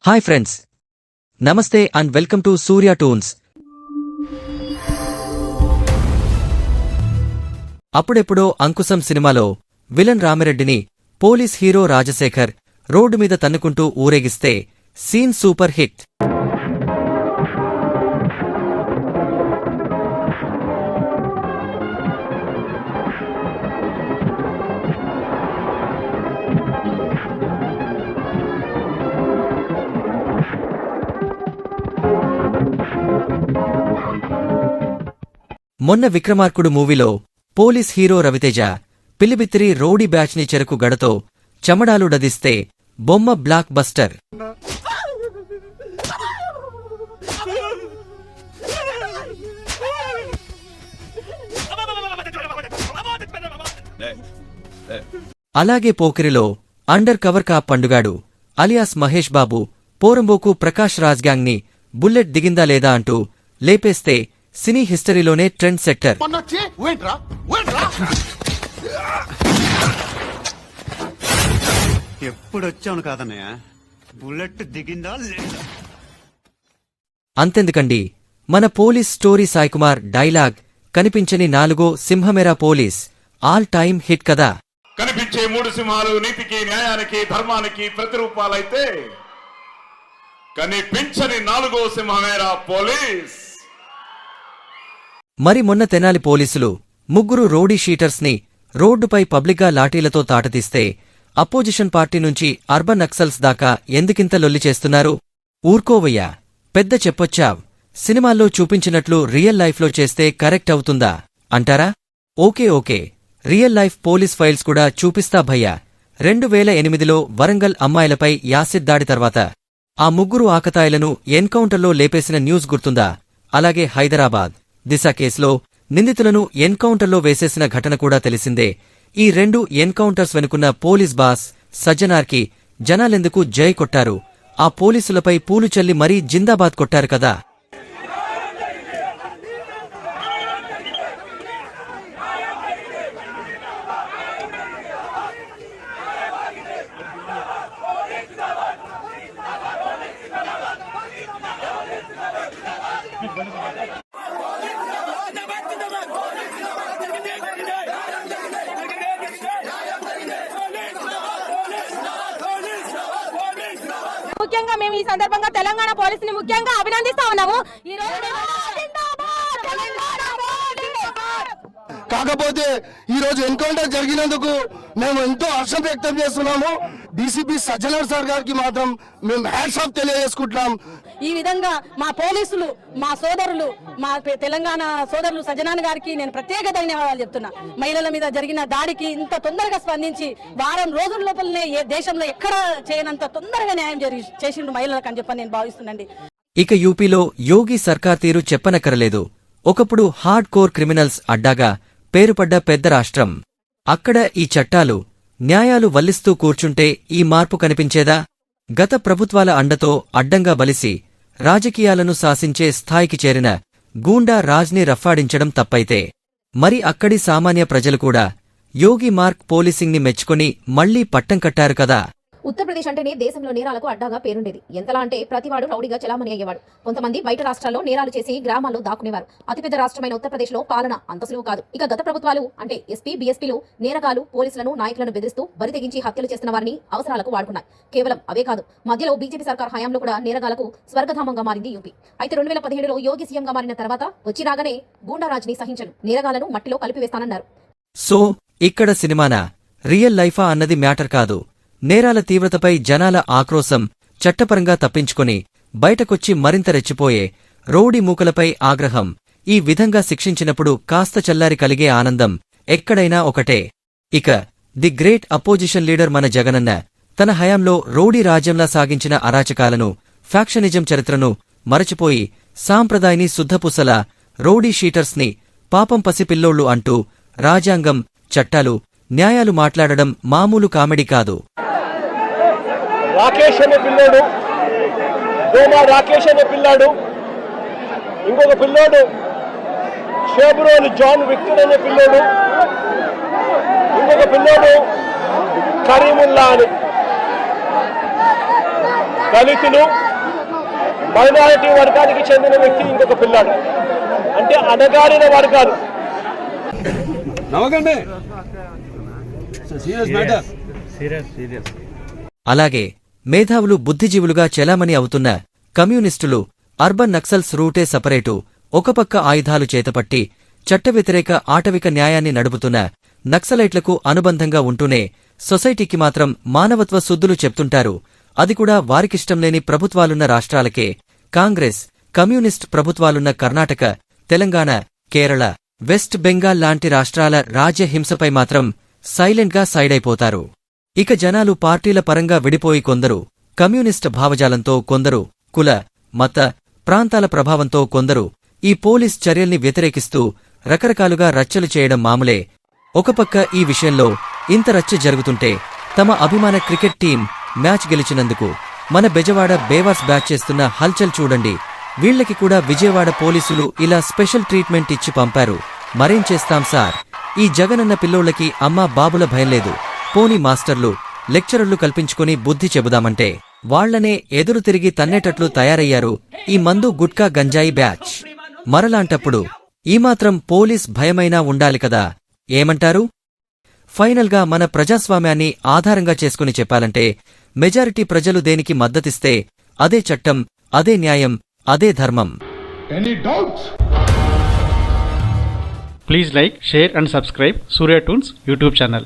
Hi friends, నమస్తే and welcome to Surya toons. అప్పుడెప్పుడో అంకుశం సినిమాలో విలన్ రామిరెడ్డిని పోలీస్ హీరో రాజశేఖర్ రోడ్డు మీద తన్నుకుంటూ ఊరేగిస్తే సీన్ సూపర్ హిట్. మొన్న విక్రమార్కుడు మూవీలో పోలీస్ హీరో రవితేజ పిల్లిబిత్తిరి రౌడీ బ్యాచ్ని చెరుకు గడతో చెమడాలు డదిస్తే బొమ్మ బ్లాక్ బస్టర్. అలాగే పోకిరిలో అండర్ కవర్ కాప్ పండుగాడు అలియాస్ మహేష్ బాబు పోరంబోకు ప్రకాష్ రాజ్ గ్యాంగ్ ని బుల్లెట్ దిగిందా లేదా అంటూ లేపేస్తే సినీ హిస్టరీలోనే ట్రెండ్ సెట్టర్. ఎప్పుడొచ్చాను కాదన్నయ్య, బుల్లెట్ దిగిందా లేదా? అంతెందుకండి, మన పోలీస్ స్టోరీ సాయికుమార్ డైలాగ్ కనిపించని నాలుగో సింహమేరా పోలీస్ ఆల్ టైమ్ హిట్ కదా. కనిపించే మూడు సింహాలు నీతికి, న్యాయానికి, ధర్మానికి ప్రతిరూపాలైతే కనిపించని నాలుగో సింహమేరా పోలీస్. మరి మొన్న తెనాలి పోలీసులు ముగ్గురు రౌడీ షీటర్స్ ని రోడ్డుపై పబ్లిక్గా లాఠీలతో తాటతీస్తే అపోజిషన్ పార్టీ నుంచి అర్బన్ నక్సల్స్ దాకా ఎందుకింత లొల్లి చేస్తున్నారు? ఊర్కోవయ్యా, పెద్ద చెప్పొచ్చావ్. సినిమాల్లో చూపించినట్లు రియల్ లైఫ్లో చేస్తే కరెక్ట్ అవుతుందా అంటారా? Okay, real life police files కూడా చూపిస్తా భయ్యా. 2008లో వరంగల్ అమ్మాయిలపై యాసిడ్ దాడి తర్వాత ఆ ముగ్గురు ఆకతాయిలను ఎన్కౌంటర్లో లేపేసిన న్యూస్ గుర్తుందా? అలాగే హైదరాబాద్ దిశ కేసులో నిందితులను ఎన్కౌంటర్లో వేసేసిన ఘటన కూడా తెలిసిందే. ఈ రెండు ఎన్కౌంటర్స్ వెనుకున్న పోలీస్ బాస్ సజ్జనార్కి జనాలెందుకు జై కొట్టారు? ఆ పోలీసులపై పూలు చల్లి మరీ జిందాబాద్ కొట్టారు కదా. ముఖ్యంగా మేము ఈ సందర్భంగా తెలంగాణ పోలీసుని ముఖ్యంగా అభినందిస్తా ఉన్నాము. కాకపోతే ఈ రోజు ఎన్కౌంటర్ జరిగినందుకు మేము ఎంతో హర్షం వ్యక్తం చేస్తున్నాము. డీసీపీ సజ్జనార్ సార్ గారికి మాత్రం మేము హ్యాట్స్ ఆఫ్ తెలియజేసుకుంటున్నాం. ఈ విధంగా మా పోలీసులు, మా సోదరులు, మా తెలంగాణ సోదరులు సజ్జనార్ గారికి నేను ప్రత్యేక ధన్యవాదాలు చెప్తున్నా. మహిళల మీద జరిగిన దాడికి ఇంత తొందరగా స్పందించి వారం రోజుల లోపలనే ఏ దేశంలో ఎక్కడ చేయనంత తొందరగా న్యాయం చేసిండు మహిళలకు అని చెప్పని నేను భావిస్తున్నాండి. ఇక యూపీలో యోగి సర్కార్ తీరు చెప్పనక్కరలేదు. ఒకప్పుడు హార్డ్ కోర్ క్రిమినల్స్ అడ్డాగా పేరుపడ్డ పెద్ద రాష్ట్రం. అక్కడ ఈ చట్టాలు, న్యాయాలు వల్లిస్తూ కూర్చుంటే ఈ మార్పు కనిపించేదా? గత ప్రభుత్వాల అండతో అడ్డంగా బలిసి రాజకీయాలను శాసించే స్థాయికి చేరిన గూండా రాజ్ని రఫ్ఫాడించడం తప్పైతే మరి అక్కడి సామాన్య ప్రజలు కూడా యోగి మార్క్ పోలీసింగ్ని మెచ్చుకొని మళ్లీ పట్టం కట్టారు కదా. ఉత్తరప్రదేశ్ అంటేనే దేశంలో నేరాలకు అడ్డాగా పేరుండేది. ఎంతలా అంటే ప్రతివాడు రౌడీగా చలామణి అయ్యేవాడు. కొంతమంది బయట రాష్ట్రాల్లో నేరాలు చేసి గ్రామాల్లో దాక్కునేవారు. అతిపెద్ద రాష్ట్రమైన ఉత్తరప్రదేశ్ లో పాలన అంత సులువు కాదు. ఇక గత ప్రభుత్వాలు అంటే ఎస్పీ, బీఎస్పీలు నేరగాలు, పోలీసులను, నాయకులను బెదిరిస్తూ బరి తెగించి హత్యలు చేస్తున్న వారిని అవసరాలకు వాడుకున్నాయి. కేవలం అవే కాదు, మధ్యలో బీజేపీ సర్కార్ హయాంలో కూడా నేరగాలకు స్వర్గధామంగా మారింది యూపీ. అయితే 2017లో యోగి సీఎంగా మారిన తర్వాత వచ్చి రాగానే గూండారాజ్ని సహించను, నేరగాలను మట్టిలో కలిపివేస్తానన్నారు. సో ఇక్కడ సినిమానా, రియల్ లైఫా అన్నది మ్యాటర్ కాదు. నేరాల తీవ్రతపై జనాల ఆక్రోశం చట్టపరంగా తప్పించుకొని బయటకొచ్చి మరింత రెచ్చిపోయే రౌడీ మూకలపై ఆగ్రహం. ఈ విధంగా శిక్షించినప్పుడు కాస్త చల్లారి కలిగే ఆనందం ఎక్కడైనా ఒకటే. ఇక ది గ్రేట్ అపోజిషన్ లీడర్ మన జగనన్న తన హయాంలో రౌడీ రాజ్యంలా సాగించిన అరాచకాలను, ఫ్యాక్షనిజం చరిత్రను మరచిపోయి సాంప్రదాయని శుద్ధపుసలా రౌడీ షీటర్స్ ని పాపం పసిపిల్లోళ్లు అంటూ రాజ్యాంగం, చట్టాలు, న్యాయాలు మాట్లాడడం మామూలు కామెడీ కాదు. రాకేష్ అనే పిల్లోడు, దోమా రాకేష్ అనే పిల్లాడు, ఇంకొక పిల్లోడు షేబ్రోన్ జాన్ విక్టర్ అనే పిల్లోడు, ఇంకొక పిల్లోడు కరీముల్లా అని దళితులు, మైనారిటీ వర్గానికి చెందిన వ్యక్తి ఇంకొక పిల్లాడు. అంటే అణగారిన వర్గాలు. అలాగే మేధావులు బుద్ధిజీవులుగా చెలామణి అవుతున్న కమ్యూనిస్టులు అర్బన్ నక్సల్స్ రూటే సపరేటు, ఒక పక్క ఆయుధాలు చేతపట్టి చట్టవ్యతిరేక ఆటవిక న్యాయాన్ని నడుపుతున్న నక్సలైట్లకు అనుబంధంగా ఉంటూనే సొసైటీకి మాత్రం మానవత్వ సుద్దులు చెప్తుంటారు. అది కూడా వారికిష్టం లేని ప్రభుత్వాలున్న రాష్ట్రాలకే. కాంగ్రెస్, కమ్యూనిస్ట్ ప్రభుత్వాలున్న కర్ణాటక, తెలంగాణ, కేరళ, వెస్ట్ బెంగాల్ లాంటి రాష్ట్రాల రాజ్యహింసపై మాత్రం సైలెంట్గా సైడైపోతారు. ఇక జనాలు పార్టీల పరంగా విడిపోయి కొందరు కమ్యూనిస్ట్ భావజాలంతో, కొందరు కుల, మత, ప్రాంతాల ప్రభావంతో, కొందరు ఈ పోలీస్ చర్యల్ని వ్యతిరేకిస్తూ రకరకాలుగా రచ్చలు చేయడం మామూలే. ఒక పక్క ఈ విషయంలో ఇంత రచ్చ జరుగుతుంటే తమ అభిమాన క్రికెట్ టీం మ్యాచ్ గెలిచినందుకు మన బెజవాడ బేవార్స్ బ్యాచ్ చేస్తున్న హల్చల్ చూడండి. వీళ్లకి కూడా విజయవాడ పోలీసులు ఇలా స్పెషల్ ట్రీట్మెంట్ ఇచ్చి పంపారు. మరేం చేస్తాం సార్, ఈ జగనన్న పిల్లోళ్లకి అమ్మా బాబుల భయం లేదు. పోనీ మాస్టర్లు, లెక్చరర్లు కల్పించుకుని బుద్ధి చెబుదామంటే వాళ్లనే ఎదురు తిరిగి తన్నేటట్లు తయారయ్యారు ఈ మందు గుట్కా గంజాయి బ్యాచ్. మరలాంటప్పుడు ఈ మాత్రం పోలీస్ భయమైనా ఉండాలి కదా, ఏమంటారు? ఫైనల్గా మన ప్రజాస్వామ్యాన్ని ఆధారంగా చేసుకుని చెప్పాలంటే మెజారిటీ ప్రజలు దేనికి మద్దతిస్తే అదే చట్టం, అదే న్యాయం, అదే ధర్మం. Please like, share and subscribe Surya Toons YouTube channel.